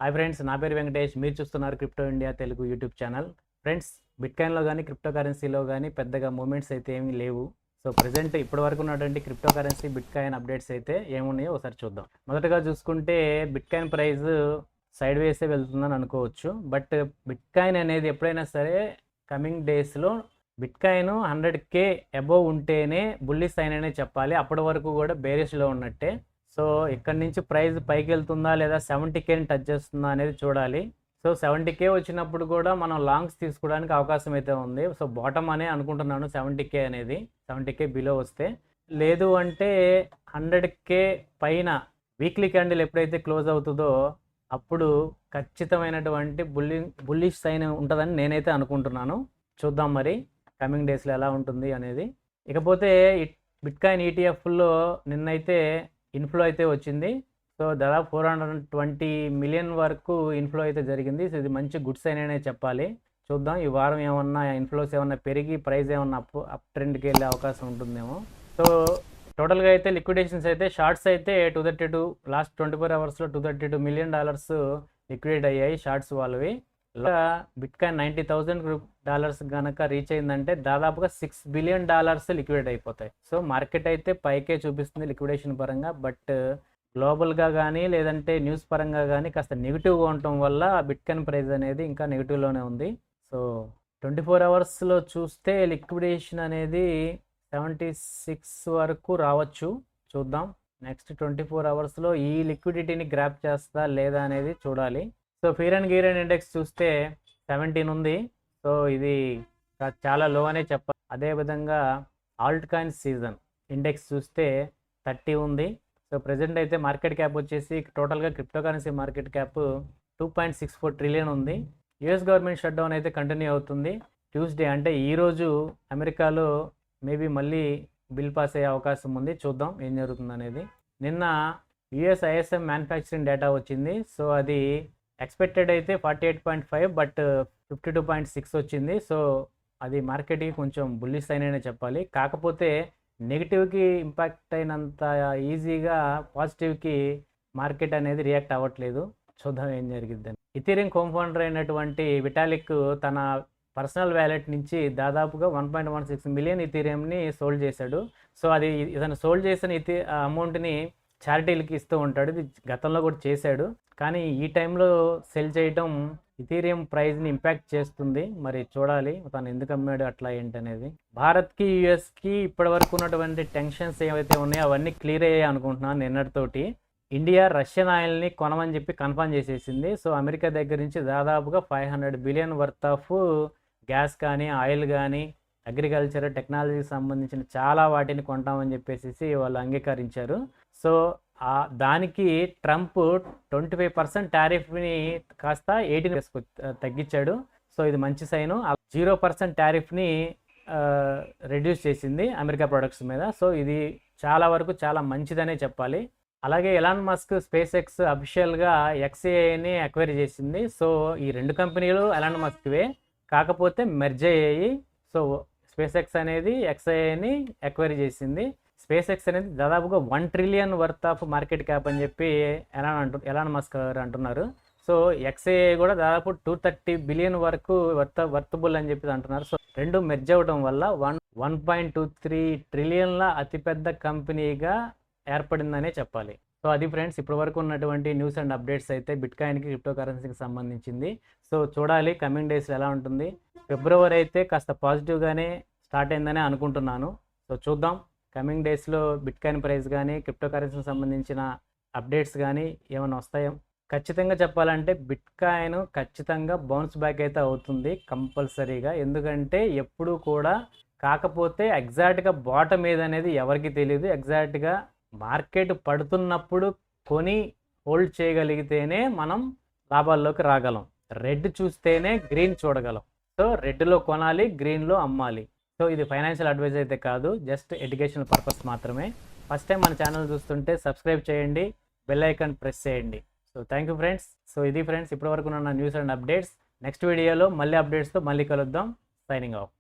Hi friends, నా పేరు వెంకటేష్. మీరు చూస్తున్నారు crypto India Telugu YouTube channel. Friends, బిట్కాయిన్లో కానీ క్రిప్టో కరెన్సీలో కానీ పెద్దగా మూమెంట్స్ అయితే ఏమీ లేవు. సో ప్రజెంట్ ఇప్పటి వరకు ఉన్నటువంటి క్రిప్టో కరెన్సీ బిట్కాయిన్ అప్డేట్స్ అయితే ఏమున్నాయో ఒకసారి చూద్దాం. మొదటగా చూసుకుంటే బిట్కాయిన్ ప్రైస్ సైడ్ వేసే వెళ్తుందని అనుకోవచ్చు. బట్ బిట్కాయిన్ అనేది ఎప్పుడైనా సరే కమింగ్ డేస్లో బిట్కాయిన్ 100K అబోవ్ ఉంటేనే బుల్లిష్ సైన్ అనే చెప్పాలి. అప్పటి వరకు కూడా బేరిష్లో ఉన్నట్టే. సో ఇక్కడ నుంచి ప్రైస్ పైకి వెళ్తుందా లేదా 70Kని టచ్ చేస్తుందా అనేది చూడాలి. సో 70K వచ్చినప్పుడు కూడా మనం లాంగ్స్ తీసుకోవడానికి అవకాశం అయితే ఉంది. సో బాటమ్ అనే అనుకుంటున్నాను 70K అనేది. 70K బిలో వస్తే, లేదు అంటే 100K పైన వీక్లీ క్యాండిల్ ఎప్పుడైతే క్లోజ్ అవుతుందో అప్పుడు ఖచ్చితమైనటువంటి బుల్లిష్ సైన్ ఉంటుందని నేనైతే అనుకుంటున్నాను. చూద్దాం మరి కమింగ్ డేస్లో ఎలా ఉంటుంది అనేది. ఇకపోతే బిట్కాయిన్ ఈటీఎఫ్లో నిన్నైతే ఇన్ఫ్లో అయితే వచ్చింది. సో దాదాపు 420 మిలియన్ వరకు ఇన్ఫ్లో అయితే జరిగింది. సో ఇది మంచి గుడ్ సైన్ అనే చెప్పాలి. చూద్దాం ఈ వారం ఏమన్నా ఇన్ఫ్లోస్ ఏమన్నా పెరిగి ప్రైస్ ఏమన్నా అప్ ట్రెండ్కి వెళ్ళే అవకాశం ఉంటుందేమో. సో టోటల్గా అయితే లిక్విడేషన్స్ అయితే షార్ట్స్ అయితే 232 లాస్ట్ 24 అవర్స్లో $232 మిలియన్ లిక్విడేట్ అయ్యాయి షార్ట్స్ వాళ్ళవి. బిట్కాయిన్ $90,000 కనుక రీచ్ అయిందంటే దాదాపుగా $6 బిలియన్ లిక్విడేట్ అయిపోతాయి. సో మార్కెట్ అయితే పైకే చూపిస్తుంది లిక్విడేషన్ పరంగా. బట్ గ్లోబల్గా కానీ లేదంటే న్యూస్ పరంగా కానీ కాస్త నెగిటివ్గా ఉండటం వల్ల బిట్కాయిన్ ప్రైస్ అనేది ఇంకా నెగిటివ్లోనే ఉంది. సో 24 అవర్స్లో చూస్తే లిక్విడేషన్ అనేది 76 వరకు రావచ్చు. చూద్దాం నెక్స్ట్ 24 అవర్స్లో ఈ లిక్విడిటీని గ్రాప్ చేస్తా లేదా అనేది చూడాలి. So fear and greed and index చూస్తే 17 ఉంది. సో ఇది చాలా లో అనే చెప్పాలి. అదేవిధంగా ఆల్ట్ కాయిన్ సీజన్ ఇండెక్స్ చూస్తే 30 ఉంది. సో ప్రజెంట్ అయితే మార్కెట్ క్యాప్ వచ్చేసి టోటల్గా crypto currency market cap 2.64 trillion ఉంది. యుఎస్ గవర్నమెంట్ షట్ డౌన్ అయితే కంటిన్యూ అవుతుంది. ట్యూస్డే అంటే ఈరోజు అమెరికాలో మేబీ మళ్ళీ బిల్ పాస్ అయ్యే అవకాశం ఉంది. చూద్దాం ఏం జరుగుతుంది అనేది. నిన్న యుఎస్ ఐఎస్ఎం మ్యానుఫ్యాక్చరింగ్ డేటా వచ్చింది. సో అది ఎక్స్పెక్టెడ్ అయితే 48.5 బట్ 52.6 వచ్చింది. సో అది మార్కెట్కి కొంచెం బుల్లిష్ అయిననే చెప్పాలి. కాకపోతే నెగిటివ్కి ఇంపాక్ట్ అయినంత ఈజీగా పాజిటివ్కి మార్కెట్ అనేది రియాక్ట్ అవ్వట్లేదు. చూద్దాం ఏం జరిగిద్దని. ఇథీరియం కోఫౌండర్ అయినటువంటి విటాలిక్ తన పర్సనల్ వ్యాలెట్ నుంచి దాదాపుగా 1.16 మిలియన్ ఇథీరియంని సోల్డ్ చేశాడు. సో అది ఇతను సోల్డ్ చేసిన అమౌంట్ని చారిటీలకి ఇస్తూ ఉంటాడు. ఇది గతంలో కూడా చేశాడు. కానీ ఈ టైంలో సెల్ చేయటం ఇథీరియం ప్రైస్ని ఇంపాక్ట్ చేస్తుంది. మరి చూడాలి తను ఎందుకు అమ్మాడు అట్లా ఏంటనేది. భారత్కి యుఎస్కి ఇప్పటి వరకు ఉన్నటువంటి టెన్షన్స్ ఏవైతే ఉన్నాయో అవన్నీ క్లియర్ అయ్యాయి అనుకుంటున్నాను నిన్నటితోటి. ఇండియా రష్యన్ ఆయిల్ని కొనమని చెప్పి కన్ఫర్మ్ చేసేసింది. సో అమెరికా దగ్గర నుంచి దాదాపుగా 500 బిలియన్ వర్త్ ఆఫ్ గ్యాస్ కానీ ఆయిల్ కానీ అగ్రికల్చర్ టెక్నాలజీకి సంబంధించిన చాలా వాటిని కొంటామని చెప్పేసి వాళ్ళు అంగీకరించారు. సో దానికి ట్రంప్ 25% టారిఫ్ని కాస్త 18 తగ్గించాడు. సో ఇది మంచి సైను. 0% టారిఫ్ని రెడ్యూస్ చేసింది అమెరికా ప్రొడక్ట్స్ మీద. సో ఇది చాలా వరకు చాలా మంచిదనే చెప్పాలి. అలాగే ఎలాన్ మస్క్ స్పేస్ ఎక్స్ అఫీషియల్గా XAIని అక్వైర్ చేసింది. సో ఈ రెండు కంపెనీలు ఎలాన్ మస్క్వే, కాకపోతే మెర్జ్ అయ్యాయి. సో స్పేస్ ఎక్స్ అనేది XAIని అక్వైర్ చేసింది. స్పేస్ ఎక్స్ అనేది దాదాపుగా 1 trillion worth of market cap అని చెప్పి ఎలాన్ మస్క్ అంటున్నారు. సో XAI కూడా దాదాపు 230 బిలియన్ వరకు వర్తబుల్ అని చెప్పి అంటున్నారు. సో రెండు మెర్జ్ అవ్వడం వల్ల 1.23 ట్రిలియన్ల అతిపెద్ద కంపెనీగా ఏర్పడిందనే చెప్పాలి. సో అది ఫ్రెండ్స్ ఇప్పటి వరకు ఉన్నటువంటి న్యూస్ అండ్ అప్డేట్స్ అయితే బిట్కాయిన్కి క్రిప్టో కరెన్సీకి సంబంధించింది. సో చూడాలి కమింగ్ డేస్లో ఎలా ఉంటుంది. ఫిబ్రవరి అయితే కాస్త పాజిటివ్గానే స్టార్ట్ అయిందని అనుకుంటున్నాను. సో చూద్దాం కమింగ్ డేస్లో బిట్కాయిన్ ప్రైస్ కానీ క్రిప్టో కరెన్సీకి సంబంధించిన అప్డేట్స్ కానీ ఏమైనా వస్తాయో. ఖచ్చితంగా చెప్పాలంటే బిట్కాయిన్ ఖచ్చితంగా బౌన్స్ బ్యాక్ అయితే అవుతుంది కంపల్సరీగా. ఎందుకంటే ఎప్పుడు కూడా కాకపోతే ఎగ్జాక్ట్గా బాటమ్ ఏదనేది ఎవరికి తెలియదు. ఎగ్జాక్ట్గా మార్కెట్ పడుతున్నప్పుడు కొని హోల్డ్ చేయగలిగితేనే మనం లాభాల్లోకి రాగలం. రెడ్ చూస్తేనే గ్రీన్ చూడగలం. సో రెడ్లో కొనాలి, గ్రీన్లో అమ్మాలి. సో ఇది ఫైనాన్షియల్ అడ్వైజ్ అయితే కాదు, జస్ట్ ఎడ్యుకేషనల్ పర్పస్ మాత్రమే. ఫస్ట్ టైం మన ఛానల్ చూస్తుంటే సబ్స్క్రైబ్ చేయండి, బెల్ ఐకాన్ ప్రెస్ చేయండి. So thank you friends. So ఇది ఫ్రెండ్స్ ఇప్పటివరకు ఉన్న న్యూస్ అండ్ అప్డేట్స్. నెక్స్ట్ వీడియోలో మళ్ళీ అప్డేట్స్తో మళ్ళీ కలుద్దాం. Signing off.